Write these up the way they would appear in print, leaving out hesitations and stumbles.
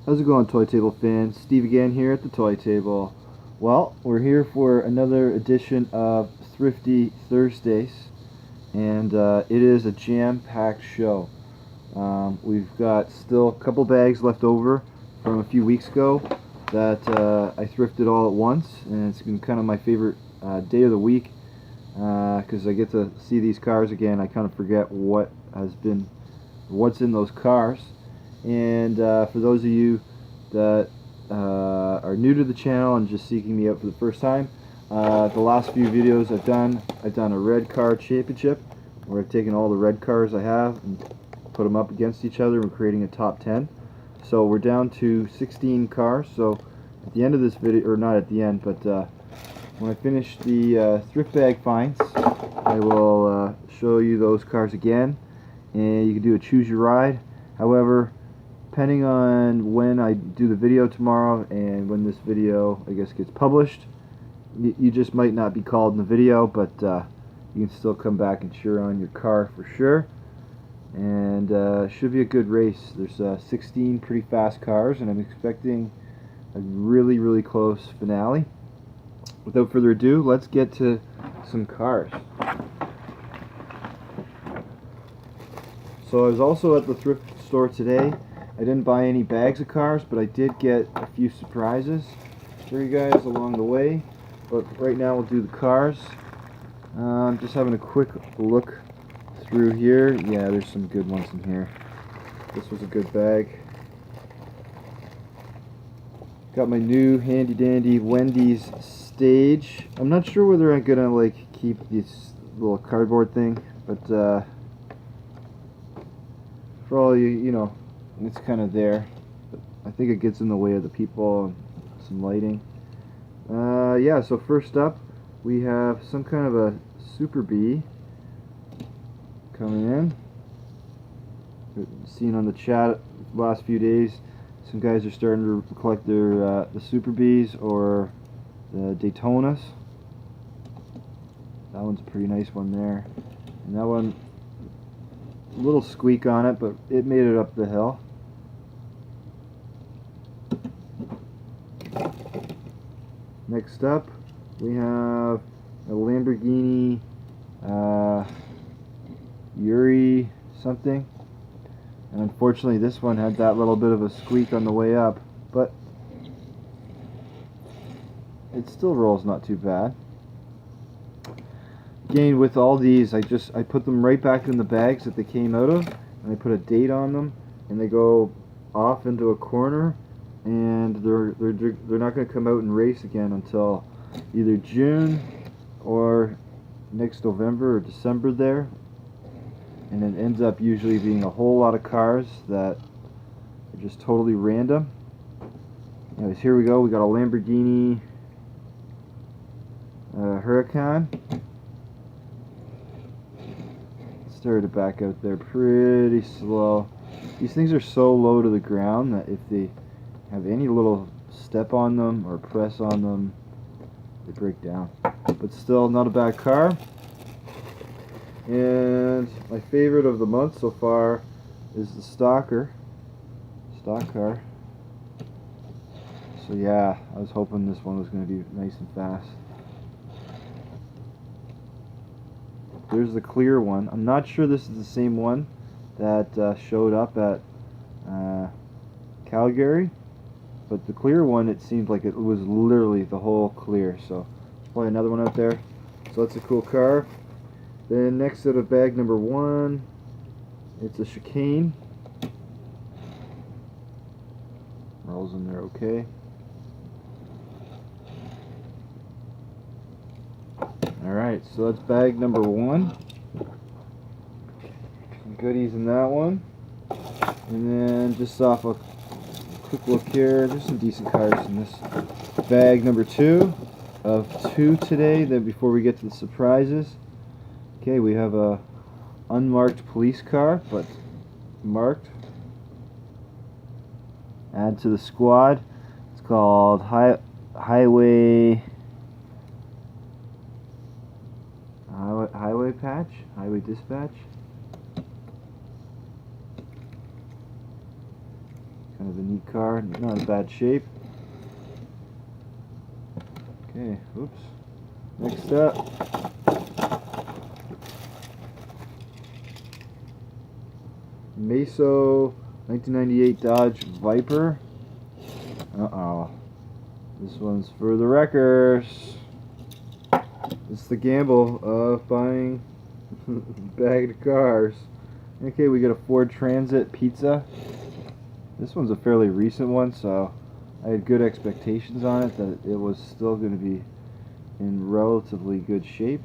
How's it going, Toy Table fans? Steve again here at the Toy Table. Well, we're here for another edition of Thrifty Thursdays, and it is a jam-packed show. We've got still a couple bags left over from a few weeks ago that I thrifted all at once, and it's been kind of my favorite day of the week because I get to see these cars again. I kind of forget what's in those cars. And for those of you that are new to the channel and just seeking me out for the first time, the last few videos I've done a red car championship where I've taken all the red cars I have and put them up against each other and creating a top 10. So we're down to 16 cars. So at the end of this video, or not at the end, but when I finish the thrift bag finds, I will show you those cars again, and you can do a choose your ride. However, depending on when I do the video tomorrow and when this video, I guess, gets published, you just might not be called in the video, but you can still come back and cheer on your car for sure. And should be a good race. There's 16 pretty fast cars, and I'm expecting a really, really close finale. Without further ado, let's get to some cars. So I was also at the thrift store today. I didn't buy any bags of cars, but I did get a few surprises for you guys along the way. But right now we'll do the cars. I'm just having a quick look through here. Yeah, there's some good ones in here. This was a good bag. Got my new handy dandy Wendy's stage. I'm not sure whether I'm gonna like keep this little cardboard thing, but for all you know, it's kind of there, but I think it gets in the way of the people and some lighting. Yeah, so first up we have some kind of a Super Bee coming in. Seen on the chat the last few days, some guys are starting to collect their the Super Bees or the Daytonas. That one's a pretty nice one there, and that one, a little squeak on it, but it made it up the hill. Next up, we have a Lamborghini Yuri something, and unfortunately this one had that little bit of a squeak on the way up, but it still rolls not too bad. Again, with all these, I put them right back in the bags that they came out of, and I put a date on them, and they go off into a corner, and they're not going to come out and race again until either June or next November or December there. And it ends up usually being a whole lot of cars that are just totally random. Anyways, here we go. We got a Lamborghini Huracan. Started to back out there pretty slow. These things are so low to the ground that if they have any little step on them or press on them, they break down. But still, not a bad car. And my favorite of the month so far is the stock car. So yeah, I was hoping this one was going to be nice and fast. There's the clear one. I'm not sure this is the same one that showed up at Calgary, but the clear one, it seemed like it was literally the whole clear. So probably another one out there. So that's a cool car. Then next out of bag number one, it's a chicane. Rolls in there okay. Alright, so that's bag number one. Some goodies in that one. And then just off a quick look here, there's some decent cars in this bag number two of two today. Then before we get to the surprises, okay, we have a unmarked police car, but marked. Add to the squad. It's called Highway Dispatch. Kind of a neat car, not in bad shape. Okay, oops. Next up, Meso 1998 Dodge Viper. Uh-oh. This one's for the wreckers. It's the gamble of buying bagged cars. Okay, we got a Ford Transit Pizza. This one's a fairly recent one, so I had good expectations on it that it was still going to be in relatively good shape.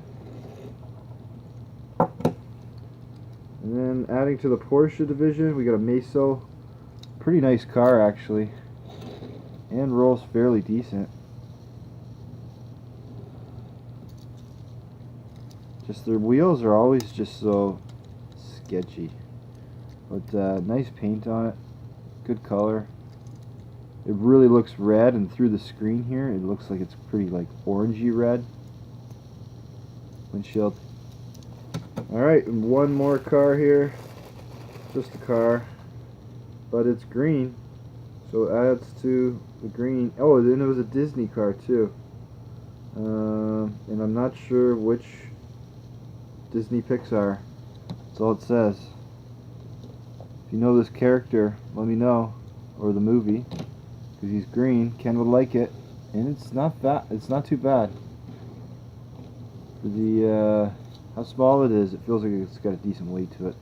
And then adding to the Porsche division, we got a Meso. Pretty nice car actually, and rolls fairly decent. Just their wheels are always just so sketchy, but nice paint on it, good color. It really looks red, and through the screen here it looks like it's pretty like orangey red. Windshield. Alright, and one more car here. Just a car, but it's green, so it adds to the green. Oh, then it was a Disney car too, and I'm not sure which Disney Pixar. That's all it says. If you know this character, let me know, or the movie, because he's green. Ken would like it, and it's not bad. It's not too bad for the how small it is. It feels like it's got a decent weight to it.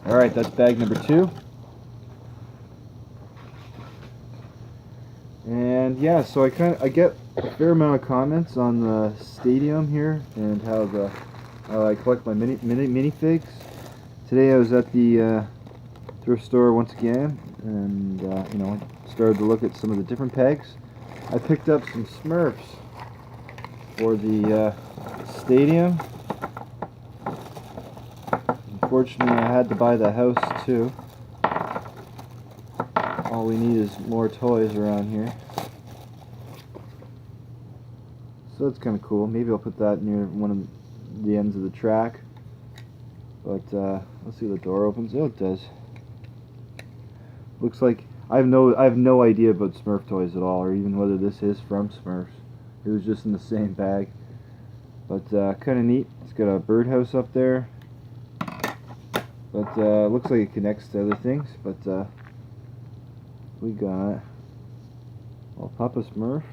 All right, that's bag number 2. And yeah, so I get a fair amount of comments on the stadium here and how I collect my minifigs. Today I was at the thrift store once again, and you know, started to look at some of the different pegs. I picked up some Smurfs for the stadium. Unfortunately, I had to buy the house too. All we need is more toys around here. So that's kind of cool. Maybe I'll put that near one of the ends of the track. But let's see if the door opens. Oh, it does. Looks like I have no idea about Smurf toys at all, or even whether this is from Smurfs. It was just in the same bag. But kind of neat. It's got a birdhouse up there. But looks like it connects to other things. But we got Papa Smurf.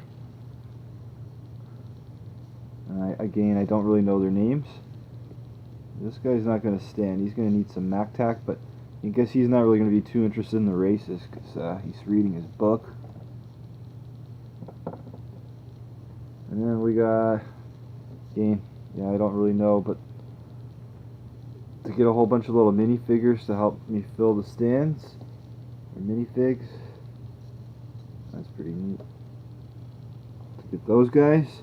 Again, I don't really know their names. This guy's not going to stand. He's going to need some MacTac, but I guess he's not really going to be too interested in the races because he's reading his book. And then we got, again, yeah, I don't really know, but to get a whole bunch of little minifigures to help me fill the stands, or minifigs. That's pretty neat. To get those guys.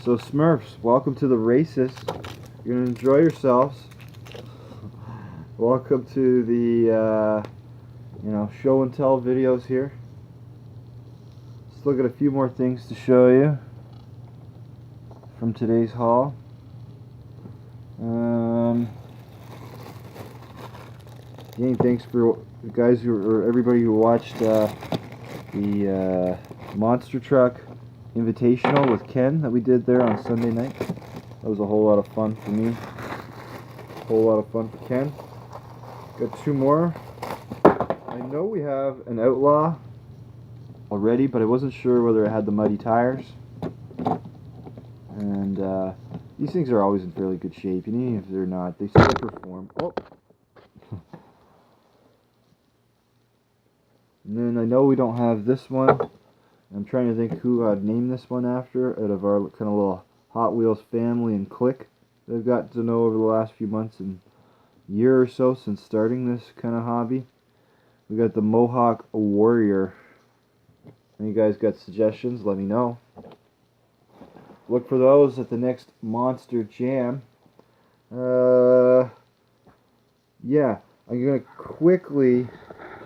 So Smurfs, welcome to the races. You're gonna enjoy yourselves. Welcome to the you know, show and tell videos here. Let's look at a few more things to show you from today's haul. Again, thanks for the guys or everybody who watched the Monster Truck Invitational with Ken that we did there on Sunday night. That was a whole lot of fun for me. A whole lot of fun for Ken. Got 2 more. I know we have an Outlaw already, but I wasn't sure whether it had the muddy tires. And these things are always in fairly good shape, and even if they're not, they still perform. Oh. And then I know we don't have this one. I'm trying to think who I'd name this one after out of our kind of little Hot Wheels family and clique that I've got to know over the last few months and year or so since starting this kind of hobby. We got the Mohawk Warrior. Any guys got suggestions? Let me know. Look for those at the next Monster Jam. Yeah, I'm gonna quickly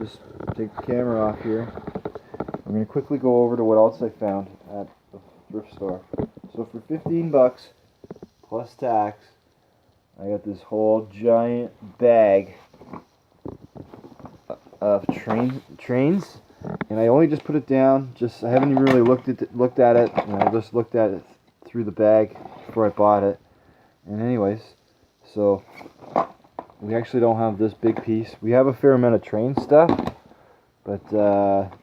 just take the camera off here. I'm going to quickly go over to what else I found at the thrift store. So for 15 bucks plus tax, I got this whole giant bag of trains, and I only just put it down. I haven't even really looked at it. I just looked at it through the bag before I bought it. And anyways, so we actually don't have this big piece. We have a fair amount of train stuff, but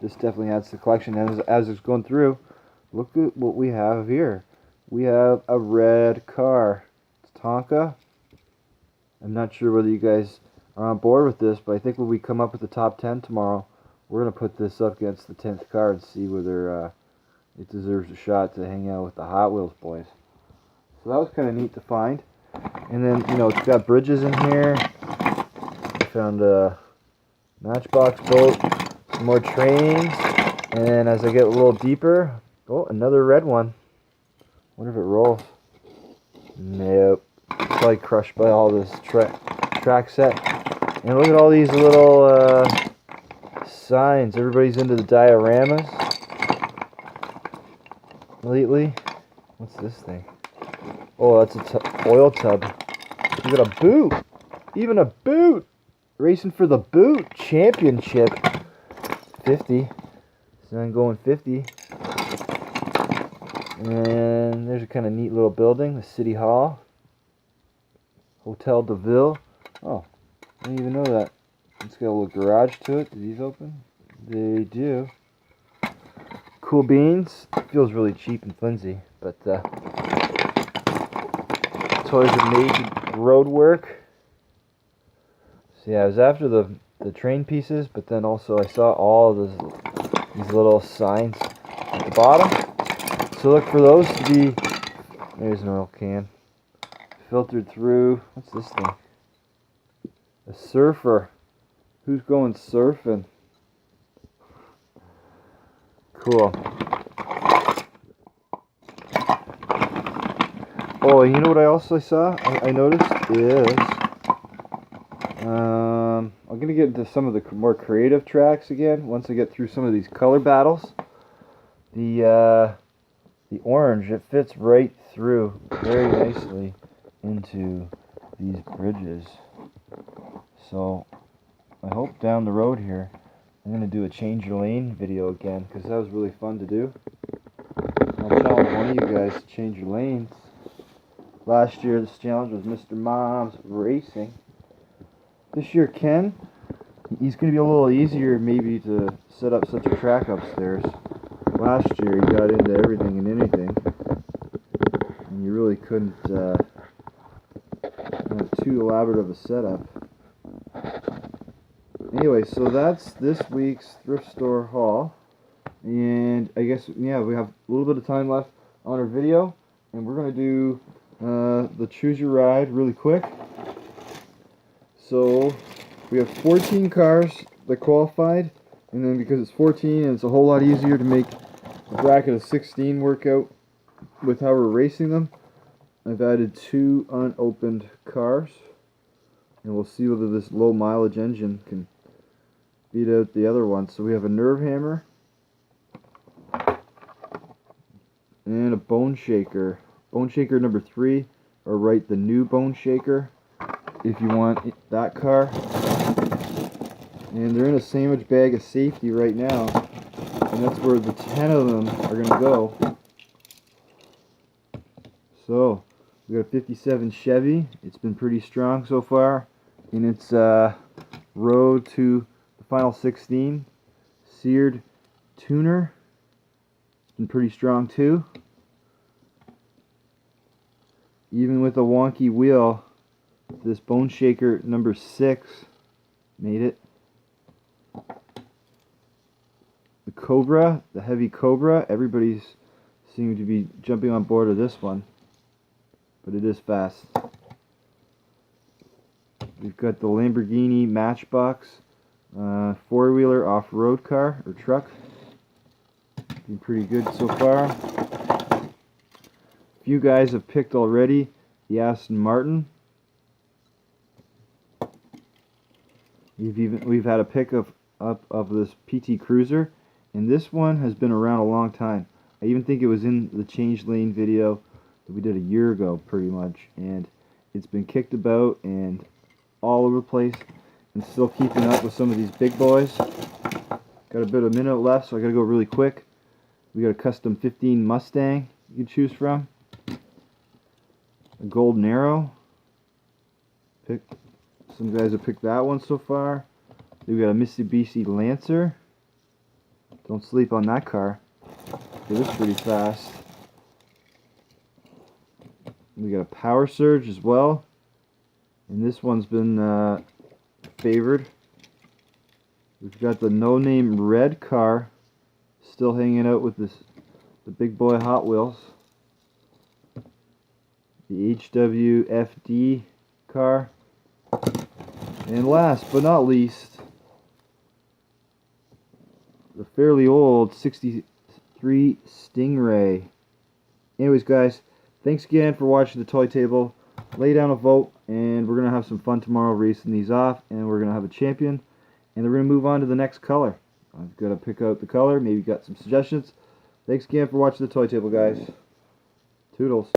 this definitely adds to the collection. And as it's going through, look at what we have here. We have a red car. It's Tonka. I'm not sure whether you guys are on board with this, but I think when we come up with the top 10 tomorrow, we're going to put this up against the 10th car and see whether it deserves a shot to hang out with the Hot Wheels boys. So that was kind of neat to find. And then, you know, it's got bridges in here. I found a Matchbox boat, some more trains, and then as I get a little deeper, oh, another red one. Wonder if it rolls. Nope. Probably crushed by all this track set. And look at all these little signs. Everybody's into the dioramas lately. What's this thing? Oh, that's a oil tub. You got a boot. Even a boot. Racing for the boot championship. 50. So I'm going 50. And there's a kind of neat little building, the City Hall. Hotel de Ville. Oh, I didn't even know that. It's got a little garage to it. Do these open? They do. Cool beans. Feels really cheap and flimsy, but toys are made to road work. So yeah, I was after the train pieces, but then also I saw all of these little signs at the bottom. So look for those to be, there's an oil can, filtered through. What's this thing? A surfer. Who's going surfing? Cool. Oh, you know what I also saw? I noticed is, I'm going to get into some of the more creative tracks again once I get through some of these color battles. The orange, it fits right through very nicely into these bridges. So I hope down the road here I'm going to do a change your lane video again, because that was really fun to do. I'll challenge one of you guys to change your lanes. Last year this challenge was Mr. Mom's Racing. This year Ken, he's going to be a little easier maybe to set up such a track upstairs. Last year he got into everything and anything, and you really couldn't have too elaborate of a setup. Anyway, so that's this week's thrift store haul, and I guess, yeah, we have a little bit of time left on our video, and we're going to do the choose your ride really quick. So we have 14 cars that qualified, and then because it's 14 and it's a whole lot easier to make a bracket of 16 work out with how we're racing them, I've added 2 unopened cars, and we'll see whether this low mileage engine can beat out the other one. So we have a Nerve Hammer and a Bone Shaker. Bone Shaker number 3, or write the new Bone Shaker if you want that car. And they're in a sandwich bag of safety right now, and that's where the 10 of them are going to go. So we got a 57 Chevy. It's been pretty strong so far in its road to the final 16. Seared Tuner. It's been pretty strong too. Even with a wonky wheel, this Bone Shaker number 6 made it. The Cobra, the heavy Cobra, everybody's seeming to be jumping on board of this one, but it is fast. We've got the Lamborghini Matchbox four-wheeler off-road car or truck. Been pretty good so far. A few guys have picked already the Aston Martin. We've had a pick of this PT Cruiser, and this one has been around a long time. I even think it was in the change lane video that we did a year ago, pretty much, and it's been kicked about and all over the place. and still keeping up with some of these big boys. Got a bit of a minute left, so I gotta go really quick. We got a custom 15 Mustang you can choose from. A golden arrow. Some guys have picked that one so far. We got a Mitsubishi Lancer. Don't sleep on that car. It is pretty fast. We got a Power Surge as well, and this one's been favored. We've got the no-name red car still hanging out with the big boy Hot Wheels. The HWFD car. And last but not least, the fairly old 63 Stingray. Anyways guys, thanks again for watching the Toy Table. Lay down a vote and we're going to have some fun tomorrow racing these off, and we're going to have a champion. And we're going to move on to the next color. I've got to pick out the color, maybe got some suggestions. Thanks again for watching the Toy Table, guys. Toodles.